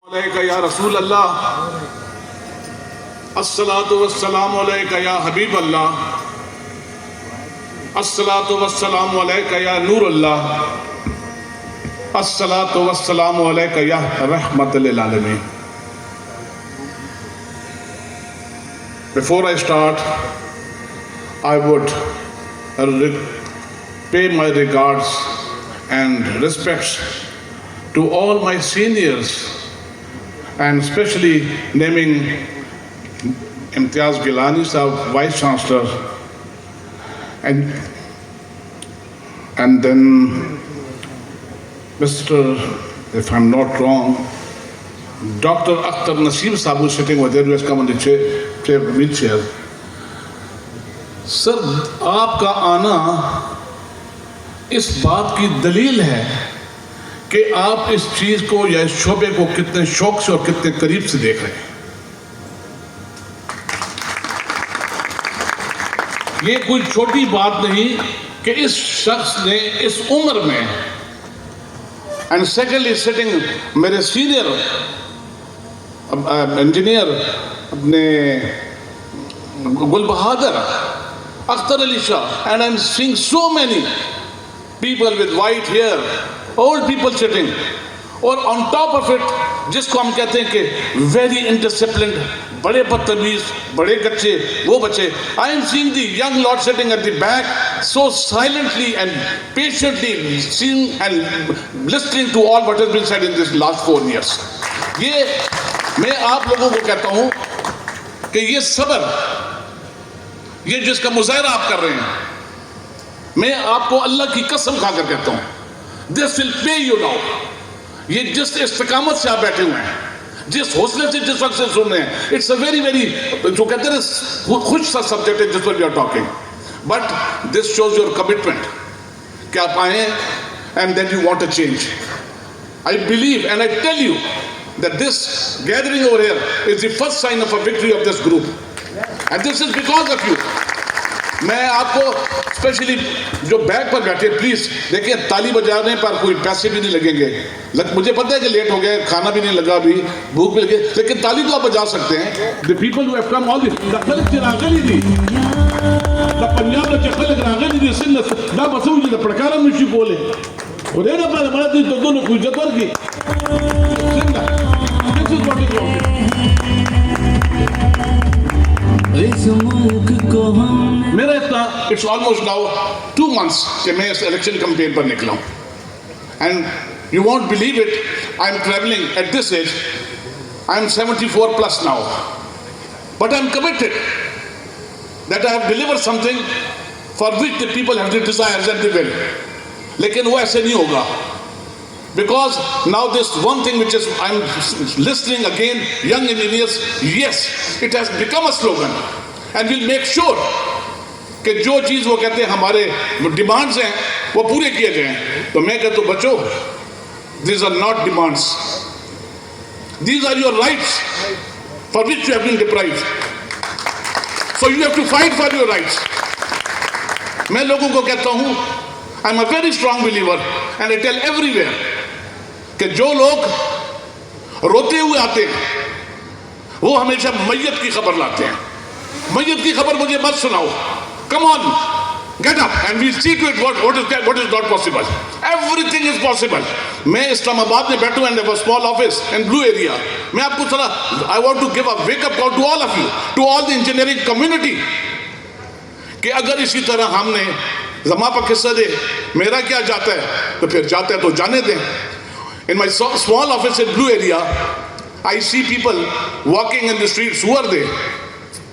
अलैका या रसूल अल्लाह, अस्सलातु वस्सलामु अलैका या हबीब अल्लाह, अस्सलातु वस्सलामु अलैका या नूर अल्लाह, अस्सलातु वस्सलामु अलैका या रहमतल लिल आलमीन। Before I start, I would pay my regards and respects to all my seniors, and especially naming Imtiaz Gilani Sahab, Vice Chancellor, and then Mr., if I'm not wrong, Dr. Akhtar Naseem Sahab, who's sitting over there, who has come on the wheelchair. Sir, आपका आना इस बात की दलील है कि आप इस चीज को या इस शोबे को कितने शौक से और कितने करीब से देख रहे हैं। ये कोई छोटी बात नहीं कि इस शख्स ने इस उम्र में, एंड सेकेंडली सिटिंग मेरे सीनियर इंजीनियर अपने गुल बहादुर Akhtar Ali Shah, and I'm seeing so many people with white hair, old people sitting, और on top of it जिसको हम कहते हैं कि very indisciplined, बड़े बदतमीज, बड़े गच्चे, वो बच्चे, I am seeing the young lord sitting at the back so silently and patiently seeing and listening to all what has been said in this last 4 years. ये मैं आप लोगों को कहता हूँ कि ये सब्र, ये जिसका मुजाहरा आप कर रहे हैं, मैं आपको अल्लाह की कसम खाकर कहता हूं, this will pay you now. ये जिस इस्तिकामत से आप बैठे हुए हैं, जिस हौसले से जिस वक्त से सुन रहे हैं, इट्स अ वेरी वेरी, जो कहते हैं खुश सा सब्जेक्ट है जिस पर we are talking, but this shows your commitment कि आप आए and that you want a change. I believe and I tell you that this gathering over here is the first sign of a victory of this group, and this is because of you. मैं आपको specially जो bag पर बैठे, please देखिए, ताली बजाने पर कोई पैसे भी नहीं लगेंगे। मुझे पता है कि लेट हो गया, खाना भी नहीं लगा, अभी भूख भी लगी, लेकिन ताली तो आप बजा सकते हैं। The people who have come all this, दखल चिरागली दी, द पंजाब में चखल चिरागली दी, सिंध ना बसू जी द प्रकारा मुशी बोले, और ना पर बड़ा दिन तो दोनों कुछ जतर की Sindh. This is what is wrong. मेरा इतना, इट्स ऑलमोस्ट नाउ 2 months कि मैं इस इलेक्शन कैंपेन पर निकला हूं, and you won't believe it, I am travelling at this age, I am 74 plus now, but I am committed that I have delivered something for which the people have the desires and the will. लेकिन वो ऐसे नहीं होगा, because now this one thing which is I'm listening again, young engineers, yes, it has become a slogan, and we'll make sure कि जो चीज वो कहते हैं हमारे डिमांड्स हैं वो पूरे किए जाएं। तो मैं कहता हूं बच्चों, these are not demands, these are your rights for which you have been deprived, so you have to fight for your rights. मैं लोगों को कहता हूं, I'm a very strong believer and I tell everywhere कि जो लोग रोते हुए आते हैं वो हमेशा मैयत की खबर लाते हैं। मैयत की खबर मुझे मत सुनाओ, come on, get up and we'll see to it what is not possible. Everything is possible. मैं इस्लामाबाद में बैठूं and have a small office in blue area. मैं आपको थोड़ा, I want to give a wake up call to all of you, to all the engineering community, कि अगर इसी तरह हमने जमा पर किस्सा दे, मेरा क्या जाता है, तो फिर जाता है तो जाने दें। In my small office in blue area, I see people walking in the streets. Who are they?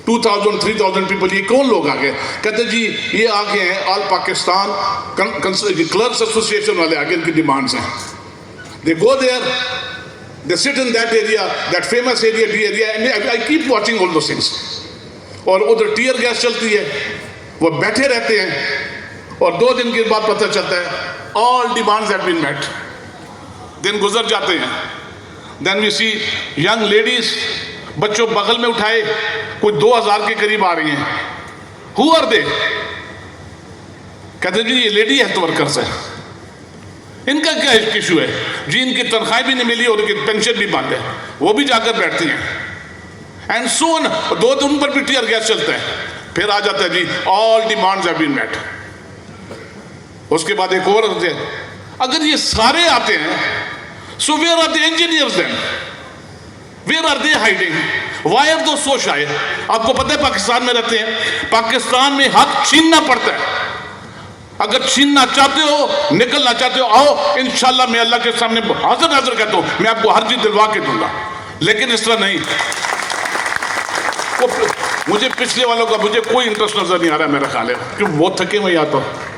2,000, 3,000 people. ये कौन लोग आ गए? कहते जी ये आ गए हैं ऑल पाकिस्तान क्लर्क्स एसोसिएशन वाले, आगे इनकी डिमांड्स हैं। They go there, they sit in that area, that famous area, D area, and I keep watching all those things. और उधर टीयर गैस चलती है, वो बैठे रहते हैं, और 2 दिन के बाद पता चलता है all demands have been met. दिन गुजर जाते हैं, then we see young ladies, बच्चों बगल में उठाए, कोई 2000 के करीब आ रही हैं। Who are they? कहते जी ये लेडी हेल्थ वर्कर्स है। इनका क्या इशू है जी? इनकी तनख्वाह भी नहीं मिली और इनकी पेंशन भी बंद है, वो भी जाकर बैठती हैं एंड सो ऑन। दो दिन पर भी टीयर गैस चलता है, फिर आ जाता है जी all demands have been met. उसके बाद एक और होते हैं, अगर ये सारे आते हैं so where are the engineers then, where are they hiding, why are though so शाय? आपको पता है पाकिस्तान में रहते हैं, पाकिस्तान में हक छीनना पड़ता है। अगर छीनना चाहते हो, निकलना चाहते हो, आओ इंशाल्लाह मैं अल्लाह के सामने हाजिर नाजिर कहता हूं, मैं आपको हर चीज दिलवा के दूंगा, लेकिन इस तरह नहीं। मुझे पिछले वालों का मुझे कोई इंटरेस्ट नजर नहीं आ रहा है, मेरा ख्याल है, क्योंकि बहुत थके हुए आता हूं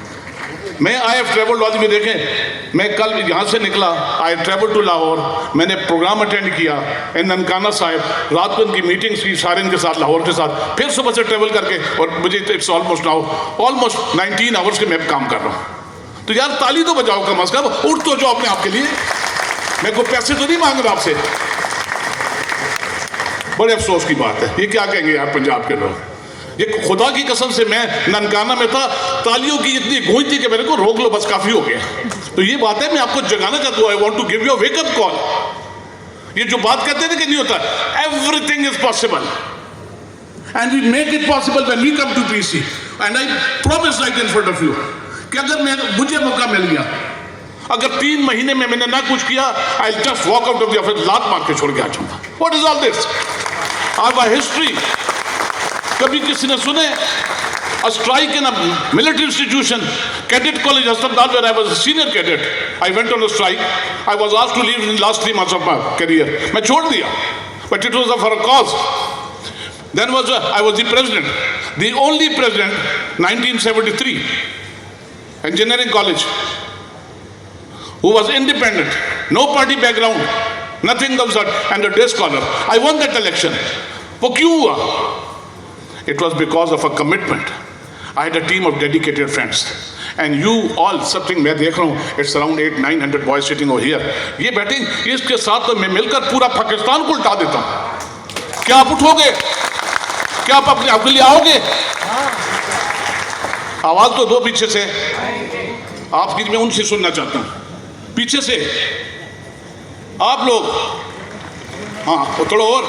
मैं। आई हैव ट्रेवल्ड आज भी देखें, मैं कल यहाँ से निकला, आई ट्रेवल टू लाहौर, मैंने प्रोग्राम अटेंड किया इन ननकाना साहिब, रात को इनकी मीटिंग्स की सारिन के साथ, लाहौर के साथ, फिर सुबह से ट्रेवल करके, और मुझे it's almost now almost 19 hours के मैं काम कर रहा हूँ। तो यार ताली तो बजाओ कम अज कम, उठ तो जाओ अपने आप के लिए। मैं कोई पैसे तो नहीं मांग रहा आपसे। बड़े अफसोस की बात है, ये क्या कहेंगे यार पंजाब के लोग। ये खुदा की कसम से मैं ननकाना में था, तालियों की इतनी गूंज थी कि मेरे को रोक लो बस, काफी हो गया। तो ये बात है, मैं आपको जगाना चाहता हूं, I want to give you a wake up call. ये जो बात करते थे कि नहीं होता, everything is possible and we make it possible when we come to PC and I promise right in front of you कि अगर मुझे मौका मिल गया, अगर 3 महीने में मैंने ना कुछ किया, I will just walk out of the office, लात मार के छोड़ के आ जाऊंगा। What is all this? Our history कभी किसी ने सुने a strike in a military institution, cadet college Astamdal, where I was a senior cadet, I went on a strike. I was asked to leave in the last 3 months of my career. मैं छोड़ दिया, but it was for a cause. Then I was the president, the only president, 1973, engineering college, who was independent, no party background, nothing of that, and a day scholar. I won that election. वो क्यों हुआ? It was because of a commitment. I had a team of dedicated friends. And you all, something मैं देख रहा हूँ, it's around 800-900 boys sitting over here. ये बैठे, इसके साथ तो मैं मिलकर पूरा पाकिस्तान को उल्टा देता हूँ। क्या आप उठोगे? क्या आप अपने आपके लिए आओगे? आवाज तो दो पीछे से, आपकी मैं उनसे सुनना चाहता हूँ, पीछे से आप लोग, हाँ थोड़ा और,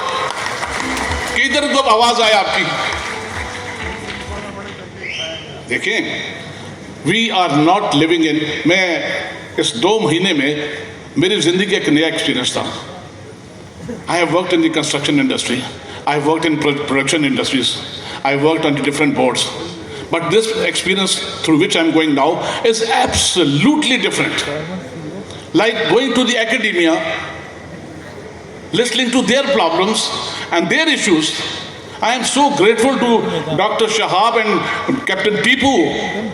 किधर तो आवाज आए आपकी। देखें, we are not living in, मैं इस 2 महीने में मेरी जिंदगी एक नया एक्सपीरियंस था। I have worked in the construction industry, I have worked in production industries, I have worked on the different boards, but this experience through which I am going now is absolutely different. Like going to the academia, listening to their problems and their issues. I am so grateful to Dr. Shahab and Captain Tipu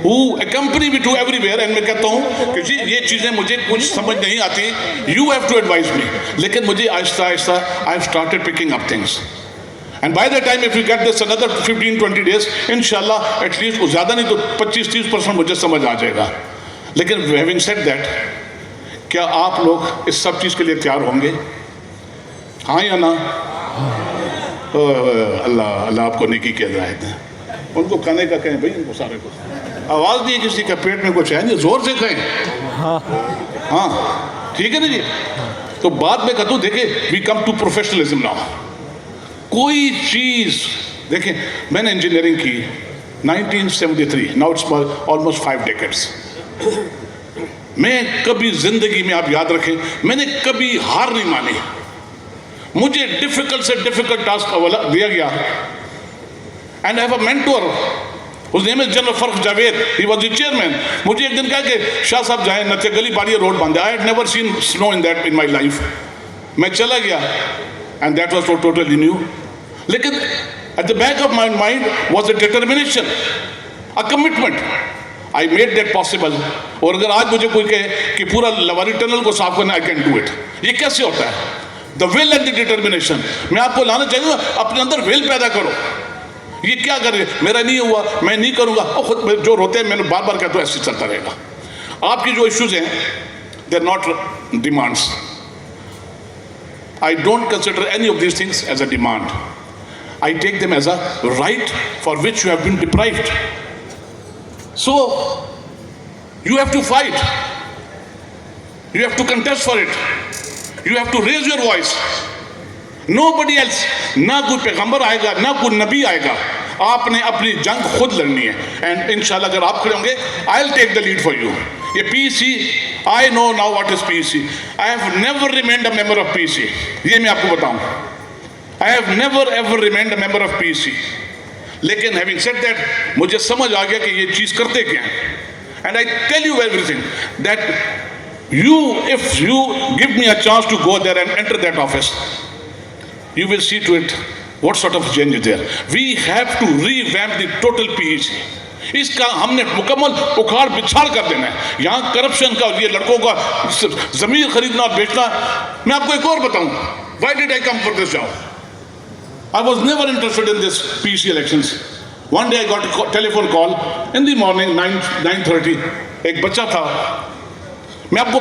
who accompany me to everywhere. And मैं कहता हूँ कि जी ये चीज़ें मुझे कुछ समझ नहीं आती, you have to advise me. लेकिन मुझे Aahista Aahista I have started picking up things. And by the time if you get this another 15-20 days, inshallah at least ज़्यादा नहीं तो 25-30% मुझे समझ आ जाएगा। लेकिन having said that, क्या आप लोग इस सब चीज़ के लिए तैयार होंगे? हाँ या ना? अल्लाह अल्लाह आपको नेकी की हिदायत है। उनको खाने का कहें भाई, उनको सारे को आवाज़ नहीं किसी का पेट में कुछ है नहीं, जोर से कहें। हाँ ठीक है ना जी। तो बाद में कहता हूँ, देखे we come to professionalism now. कोई चीज़ देखें, मैंने इंजीनियरिंग की 1973, नाउ इट्स ऑलमोस्ट 5 decades। मैं कभी जिंदगी में, आप याद रखें, मैंने कभी हार नहीं मानी। मुझे डिफिकल्ट से डिफिकल्ट टास्क दिया गया, and I have a mentor, उस नेम इज जनरल फर्क Javed, he was the chairman. मुझे एक दिन कहा कि शाह साहब जाए नचे गली बाड़ी रोड बांधे। I had never seen snow in that in my life. मैं चला गया and that was totally new. लेकिन at the back of my mind was a determination, a commitment. I made that possible. और अगर आज मुझे कोई कहे कि पूरा लवारी टनल को साफ करना, आई कैन डू इट। ये कैसे होता है? The will and the determination. मैं आपको लाना चाहिए, अपने अंदर विल पैदा करो। ये क्या करे, मेरा नहीं हुआ मैं नहीं करूंगा, और खुद जो रोते हैं, मैंने बार बार कहता हूँ ऐसे चलता रहेगा। आपकी जो इश्यूज हैं, they are not demands. I don't consider any of these things as a demand. I take them as a right for which you have been deprived. So you have to fight. You have to contest for it. You have to raise your voice. Nobody else. ना कोई पैगंबर आएगा, ना कोई नबी आएगा. आपने अपनी जंग खुद लड़नी है. And इंशाल्लाह अगर आप खड़े होंगे, I'll take the lead for you. ये PEC, I know now what is PEC. I have never remained a member of PEC. ये मैं आपको बताऊं. I have never ever remained a member of PEC. लेकिन having said that, मुझे समझ आ गया कि ये चीज़ करते क्या हैं. And I tell you everything that if you give me a chance to go there and enter that office, you will see to it what sort of change is there. We have to revamp the total PEC. इसका हमने मुकम्मल उखाड़ बिछाड़ कर देना है. यहाँ corruption का और ये लड़कों का ज़मीन खरीदना और बेचना. मैं आपको एक और बताऊँ. Why did I come for this job? I was never interested in this PEC elections. One day I got a telephone call in the morning 9:30. एक बच्चा था. मैं आपको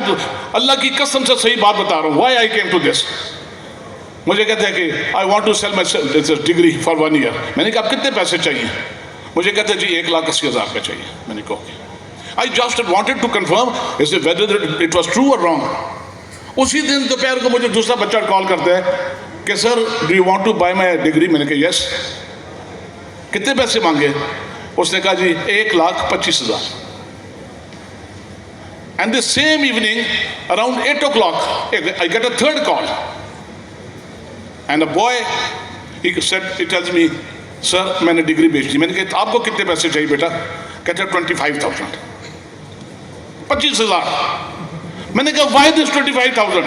अल्लाह की कसम से सही बात बता रहा हूँ. Why I came to this? मुझे कहते हैं कि I want to sell my degree for 1 year. मैंने कहा आप कितने पैसे चाहिए? मुझे कहते हैं जी 1,80,000 रुपये चाहिए. मैंने कहा I just wanted to confirm is it whether it was true or wrong. उसी दिन दोपहर को मुझे दूसरा बच्चा कॉल करता है कि sir do you want to buy my degree? मैंने कहा yes. कितने पैसे मांगे? उसने कहा जी 1,25,000. And the same evening, around 8 o'clock, I get a third call. And a boy, he tells me, sir, मैंने डिग्री बेच दी. मैंने कहा आपको कितने पैसे चाहिए बेटा? कहते हैं 25,000. 25,000. मैंने कहा why this 25,000?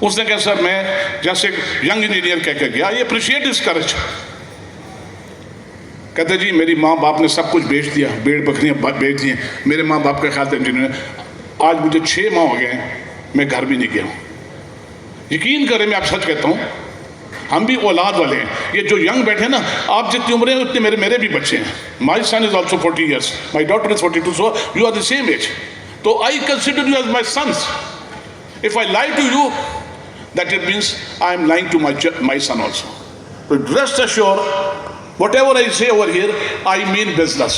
उसने कहा सर मैं जैसे यंग इंजीनियर कह के गया, I appreciate his courage. कहते जी मेरी माँ बाप ने सब कुछ बेच दिया, भेड़ बकरियाँ बेच दी हैं. मेरे माँ बाप का ख्याल था इंजीनियर. आज मुझे 6 माह हो गए हैं, मैं घर भी नहीं गया हूँ. यकीन करें मैं आप सच कहता हूँ, हम भी औलाद वाले हैं. ये जो यंग बैठे हैं ना, आप जितनी उम्र है उतने मेरे भी बच्चे हैं. My son is also 40 years, my daughter is 42, so you are the same age. तो I consider you as my sons. If I lie to you, that it means I am lying to my son also. But rest assured, whatever I say over here, I mean business.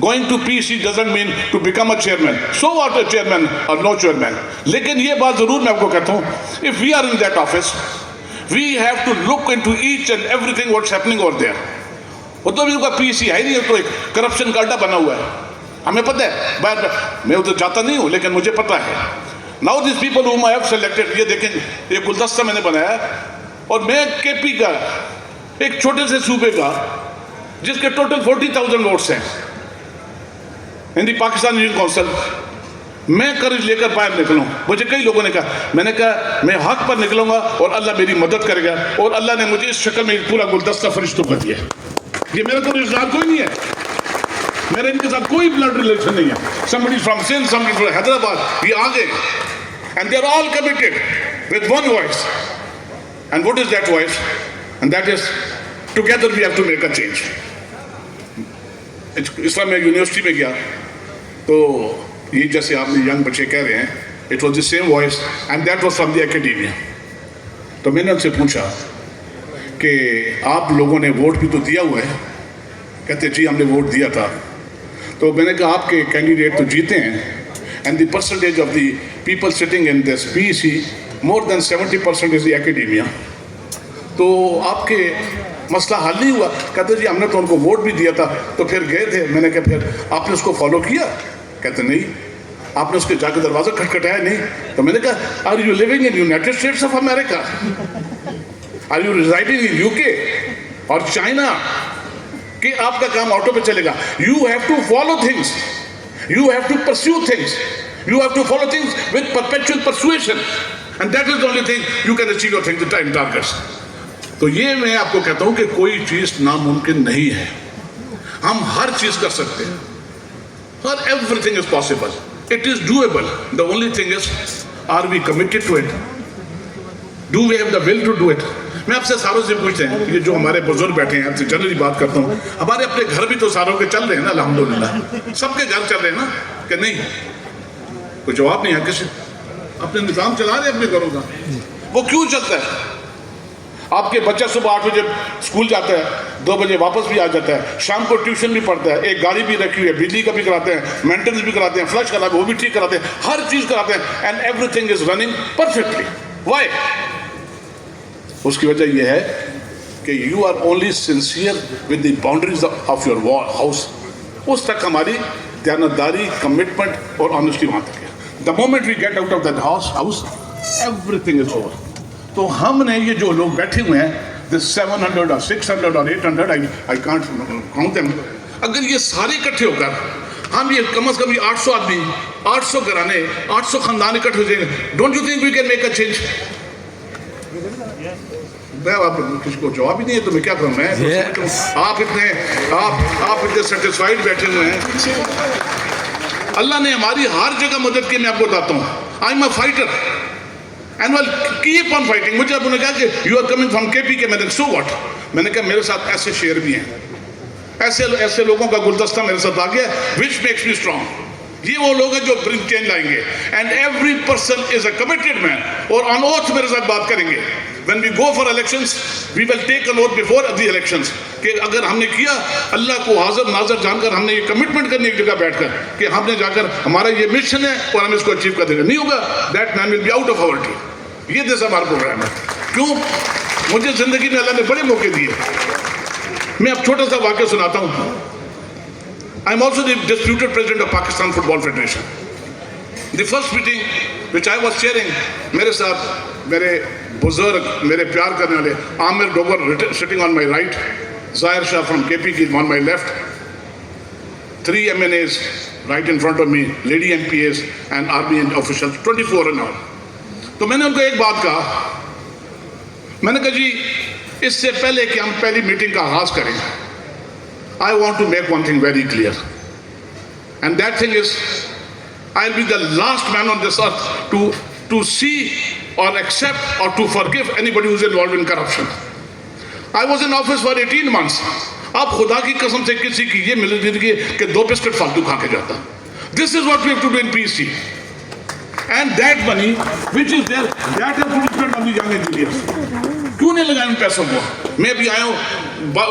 Going to PEC doesn't mean to become a chairman. So what a chairman or no chairman. लेकिन ये बात ज़रूर मैं आपको कहता हूँ, if we are in that office, we have to look into each and everything what's happening over there. वो तो भी उनका PEC है नहीं, तो एक करप्शन का अड्डा बना हुआ है. हमें पता है. मैं उधर जाता नहीं हूँ, लेकिन मुझे पता है. Now these people whom I have selected, ये देखें, ये गुलदस्ता मैंने बनाया, और मैं KP का एक छोटे से सूबे का जिसके टोटल 40,000 वोट्स हैं इन दी पाकिस्तान यूनियन काउंसिल, मैं कर्ज लेकर बाहर निकलूं. मुझे कई लोगों ने कहा, मैंने कहा मैं हक पर निकलूंगा और अल्लाह मेरी मदद करेगा. और अल्लाह ने मुझे इस शक्ल में पूरा गुलदस्ता फरिश्तों का दिया. ये मेरा कोई रिश्तेदार कोई नहीं है, मेरा इनके साथ कोई ब्लड रिलेशन नहीं है. somebody from Sindh, somebody from Hyderabad, ये आ गए, and they are all committed with one voice. And what is that voice? And that is, together we have to make a change. इसलिए मैं university में गया, तो ये जैसे आपने यंग बच्चे कह रहे हैं, it was the same voice and that was from the academia. तो मैंने उनसे पूछा कि आप लोगों ने वोट भी तो दिया हुआ है. कहते जी हमने वोट दिया था. तो मैंने कहा आपके कैंडिडेट तो जीते हैं, and the percentage of the people sitting in this PEC, more than 70% is the academia. तो आपके मसला हल नहीं हुआ. कहते जी हमने तो उनको वोट भी दिया था, तो फिर गए थे. मैंने कहा फिर आपने उसको फॉलो किया? कहते नहीं. आपने उसके जाकर दरवाज़ा खटखटाया? नहीं. तो मैंने कहा are you living in United States of America? Are you residing in UK और चाइना कि आपका काम ऑटो पे चलेगा? You have to follow things, you have to pursue things, you have to follow things with perpetual persuasion, and that is the only thing you can achieve your things time targets. तो ये मैं आपको कहता हूँ कि कोई चीज़ नामुमकिन नहीं है. हम हर चीज़ कर सकते हैं. और everything is possible. It is doable. The only thing is, are we committed to it? Do we have the will to do it? मैं आपसे सारों से पूछते हैं, ये जो हमारे बुजुर्ग बैठे हैं, आपसे जनरली बात करता हूँ, हमारे अपने घर भी तो सारों के चल रहे हैं ना, अल्हम्दुलिल्लाह. सबके घर चल रहे हैं ना कि नहीं? कोई जवाब नहीं है. किसी अपने निज़ाम चला रहे हैं अपने घरों का. वो क्यों चलता है? आपके बच्चा सुबह 8 बजे स्कूल जाता है, 2 बजे वापस भी आ जाता है, शाम को ट्यूशन भी पढ़ता है, एक गाड़ी भी रखी हुई है, बिजली का भी कराते हैं, मेंटेनेंस भी कराते हैं, फ्लश कराते हैं, वो भी ठीक कराते हैं, हर चीज़ कराते हैं, and everything is running perfectly. Why? उसकी वजह यह है कि you are only sincere with the boundaries of your house. उस तक हमारी दयानतदारी, कमिटमेंट और ऑनेस्टी वहाँ तक है। The moment we get out of that house everything is over. तो हमने ये जो लोग बैठे हुए हैं, दिस 700 और 600 और 800, आई कांट काउंट देम, अगर ये सारे इकट्ठे होकर हम ये कम से कम 800 आदमी, 800 घराने, 800 खानदान इकट्ठे हो जाएंगे, don't you think we can make a change? आप किसको जवाब ही नहीं है तो मैं क्या करूँ? मैं आप इतने सेटिस्फाइड बैठे हुए हैं। अल्लाह ने हमारी हर जगह मदद की। मैं आपको बताता हूँ, I am a fighter and well keep on fighting. मुझे आपने कहा कि you are coming from KP के, मैंने सो व्हाट, मैंने कहा मेरे साथ ऐसे शेर भी हैं, ऐसे लोगों का गुलदस्ता मेरे साथ आ गया, विच मेक्स मी स्ट्रॉन्ग। ये वो लोग हैं जो ब्रिंग चेंज लाएंगे, and every person is a committed man, और ऑन ओथ मेरे साथ बात करेंगे। When we go for elections we will take an oath before the elections कि अगर हमने किया, अल्लाह को हाजिर नाजर जानकर हमने ये कमिटमेंट करनी एक जगह बैठकर कि हमने जाकर हमारा ये मिशन है और हम इसको अचीव कर देंगे। नहीं होगा, that man will be out of our team. ये जैसा हमारा प्रोग्राम है। क्यों? मुझे जिंदगी में अल्लाह ने बड़े मौके दिए। मैं अब छोटा सा वाक्य सुनाता हूँ। I am also the disputed president of Pakistan Football Federation. The first meeting which I was chairing, मेरे साथ मेरे बुजुर्ग, मेरे प्यार करने वाले Aamir Dogar sitting on my right, Zahir Shah from KP on my left, 3 MNAs right in front of me, lady MPAs and army officials, 24 and all. तो मैंने उनको एक बात कहा, मैंने कहा जी इससे पहले कि हम पहली मीटिंग का आगाज करें, I want to make one thing very clear, and that thing is, I'll be the last man on this earth to see or accept or to forgive anybody who's involved in corruption. I was in office for 18 months. आप खुदा की कसम से किसी की ये मिल जिंदगी के 2 बिस्किट फालतू खा के जाता। This is what we have to do in PC. And that money which is there, that has to be spent on the young engineers. क्यों नहीं लगाए उन पैसों को? मैं भी आया हूँ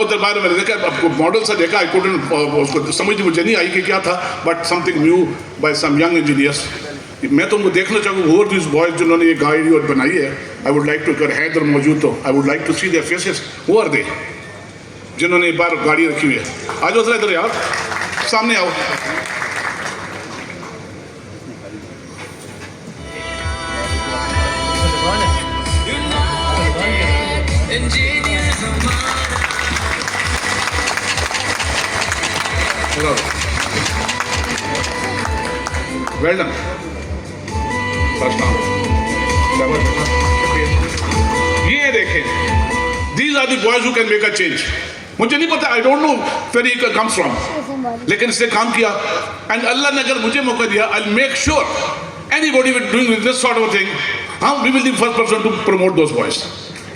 उधर बाहर, मैंने देखा आपको मॉडल सा देखा, आई कुडंट उसको समझ मुझे नहीं आई कि क्या था, but something new by some young engineers. मैं तो उनको देखना चाहूँगा, हु आर दिस बॉयज जिन्होंने ये गाड़ी और बनाई है। आई वुड लाइक टू, अगर है इधर मौजूद तो I would like to see their faces, who are they, जिन्होंने एक बार गाड़ी रखी हुई है। आ जाओ इधर यार, सामने आओ। Well done. ये देखें, these are the boys who can make a change. मुझे नहीं पता, I don't know where he comes from, लेकिन इसने काम किया, and अल्लाह ने अगर मुझे मौका दिया, I'll make sure anybody with doing this sort of a thing, we will be the first person to promote those boys.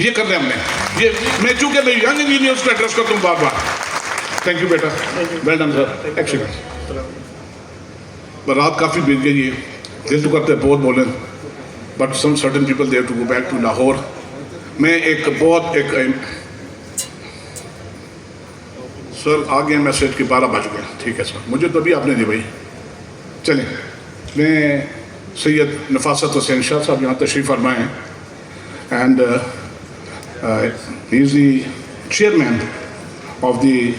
ये कर रहे हमने। ये मैं चूंकि मैं यंग इंजीनियर्स को एड्रेस करता हूँ बार बार। थैंक यू बेटा, वेल डन सर, एक्सीलेंट। रात काफ़ी बीत गई है, दिल तो करते बहुत बोलें, but some certain people they have to go back to Lahore. मैं सर आ गए मैसेज के 12 बज गए। ठीक है सर, मुझे तो अभी आपने दी भाई। चलें, मैं सैयद नफासत हुसैन शाह साहब यहाँ तशरीफ़ फरमाए हैं, and he is the chairman of the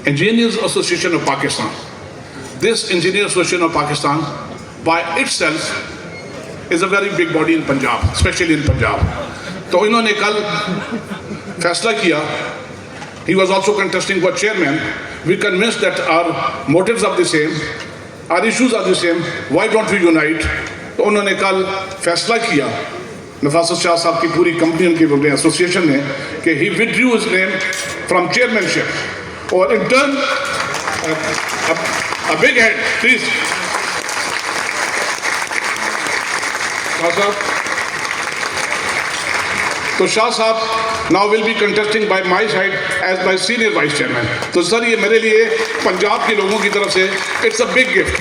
Engineers Association of Pakistan. This Engineers Association of Pakistan by itself is a very big body in Punjab, especially in Punjab. तो इन्होंने कल फैसला किया, he was also contesting for chairman. We convinced that our motives are the same, our issues are the same, why don't we unite? तो उन्होंने कल फैसला किया, नफासत शाह साहब की पूरी कंपनी उनकी एसोसिएशन ने, कि he withdrew his name from chairmanship, और in turn a big hand please Shah sahab. तो Shah sahab now will be contesting by my side as my senior vice chairman. तो सर ये मेरे लिए पंजाब के लोगों की तरफ से it's a big gift,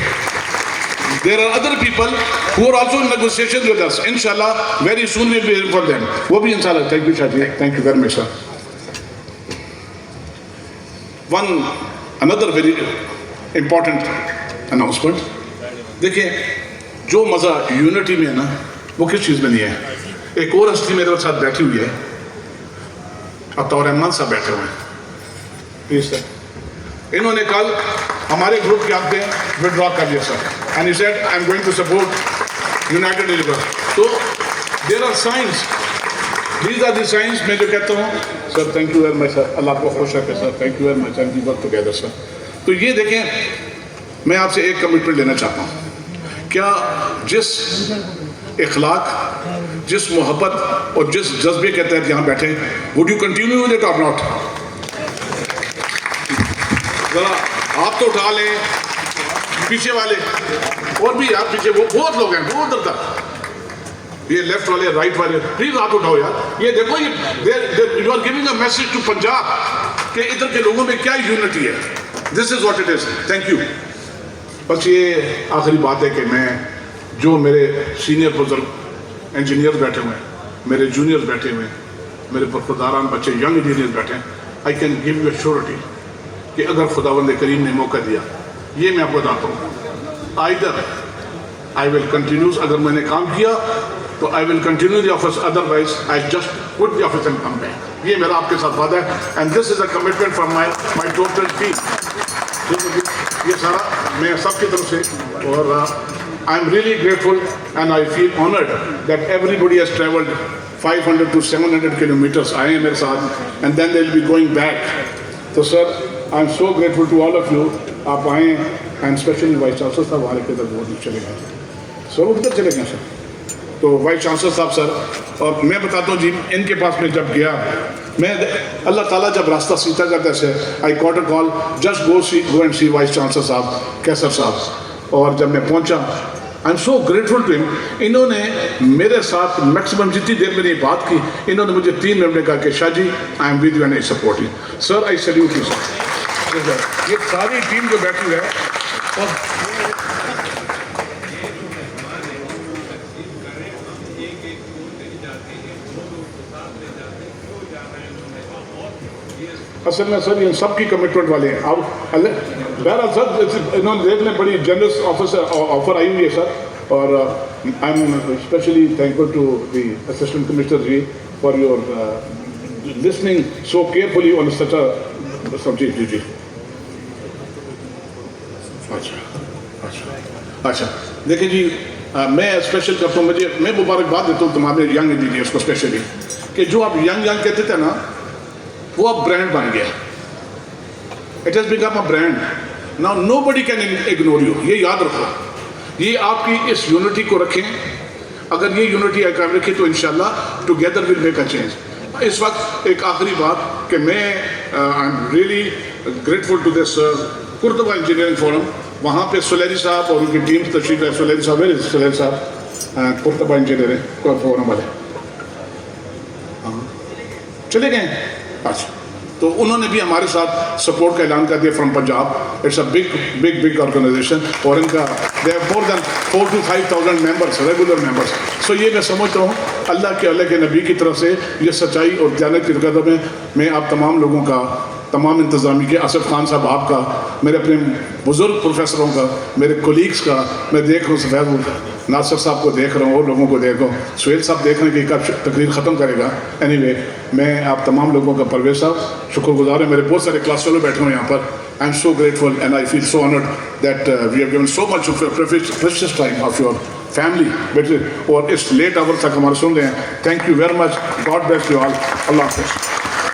there are other people who are also in negotiations with us. Inshallah, very soon we'll be here for them. वो भी inshallah. Thank you, Shaji. Thank you very much, sir. Another very important announcement. देखिए, जो मज़ा unity में है ना, वो किस चीज़ में नहीं है. एक और हस्ती मेरे साथ बैठी हुई है, अताउर रहमान साहब बैठे हुए हैं. Please sir. इन्होंने कल हमारे ग्रुप के आगे विड्रॉ कर दिया sir. And he said I am going to support united deliver. तो there are signs, these are the signs. मैं जो कहता हूँ sir, thank you very much sir, Allah आपको खुश रखे sir. Thank you very much and we work together sir. तो ये देखें, मैं आपसे एक कमिटमेंट लेना चाहता हूँ. क्या जिस इखलाक, जिस मोहब्बत और जिस जज्बे के तहत यहाँ बैठे, would you continue with it और नॉट? जरा आप तो उठा लें, पीछे वाले और भी यार, पीछे वो बहुत लोग हैं, वो उधर तक, ये लेफ्ट वाले, राइट वाले, प्लीज हाथ उठाओ यार. ये देखो, ये you are giving a message to Punjab कि इधर के लोगों में क्या यूनिटी है. This is what it is. Thank you. बस ये आखिरी बात है कि मैं, जो मेरे सीनियर बुजुर्ग इंजीनियर बैठे हुए हैं, मेरे जूनियर्स बैठे हुए हैं, मेरे बरखुरदारान बच्चे यंग इंजीनियर्स बैठे हैं, I can give you surety कि अगर खुदावंद करीम ने मौका दिया, ये मैं आपको बताता हूँ, आइदर आई विल कंटिन्यू. अगर मैंने काम किया तो I will continue the office, otherwise I just put the office and come back. ये मेरा आपके साथ वादा है. And this is a commitment from my total team. ये सारा मैं सबकी तरफ से, और I am really grateful and I feel honored that everybody has travelled 500 to 700 kilometers. आए हैं मेरे साथ, and then they will be going back. तो sir, I am so grateful to all of you. आप आए and especially वाइस चांसलर साहब हमारे के इधर बहुत चले गए. सर वो किधर चले गए सर? तो वाइस चांसलर साहब सर, और मैं बताता हूँ जी, इनके पास मैं जब गया, मैं अल्लाह ताला जब रास्ता सीधा करता है, I got a call, just go and see vice chancellor साहब, कैसर साहब. और जब मैं पहुँचा, I am so grateful to him. इन्होंने मेरे साथ मैक्सिमम जितनी देर मैंने बात की, इन्होंने मुझे 3 मिनट में कहा कि Shah ji, I am with you and I support you. Sir, I salute you sir. ये सारी टीम जो बैठी है, और असल में सर ये सबकी कमिटमेंट वाले हैं. अब बहरहाल सर, इन्होंने देख लें, बड़ी जनरस ऑफर आई हुई है सर. और I am specially thankful to the assistant commissioner ji for your listening so carefully on such a subject. जी. अच्छा देखिए जी, मैं स्पेशल करता हूँ, मैं मुबारकबाद देता हूँ तमाम यंग इंजीनियर्स को स्पेशली, कि जो आप यंग कहते थे ना, वो अब ब्रांड बन गया. It has become a brand. Now nobody can ignore you. ये याद रखो, ये आपकी इस यूनिटी को रखें. अगर ये यूनिटी कायम रखें तो इंशाल्लाह together will make a change. इस वक्त एक आखिरी बात कि मैं I am really grateful to this Qurtaba engineering forum. वहाँ पे सुलेरी साहब और उनकी टीम तशरीफ है. सुलेरी साहब कुर्तबा इंजीनियरिंग फोरम वाले चले गए. अच्छा, तो उन्होंने भी हमारे साथ सपोर्ट का ऐलान कर दिया from Punjab. It's a big organisation, और इनका they have more than 4,000 to 5,000 members, regular members. So ये मैं समझता हूँ अल्लाह के नबी की तरफ से ये सच्चाई और दयानत की कदम है. मैं आप तमाम लोगों का, तमाम इंतज़ामी के, असफ खान साहब आपका, मेरे अपने बुज़ुर्ग प्रोफेसरों का, मेरे कोलीग्स का, मैं देख रहा हूँ सफ़ैद नासिर साहब को देख रहा हूँ, और लोगों को देख रहा हूँ, सुहेल साहब देख रहे हैं कि कब तकरीर ख़त्म करेगा. एनीवे, मैं आप तमाम लोगों का, परवेज़ साहब शुक्रगुज़ार है. मेरे बहुत सारे क्लास फेलो बैठे हुए हैं यहाँ पर. I am so grateful and I feel so honoured that we have given so much precious time of your family. बेटे, और इस लेट आवर तक हमारे सुन रहे हैं. Thank you very much. God bless you all. Allah हाफ़िज़.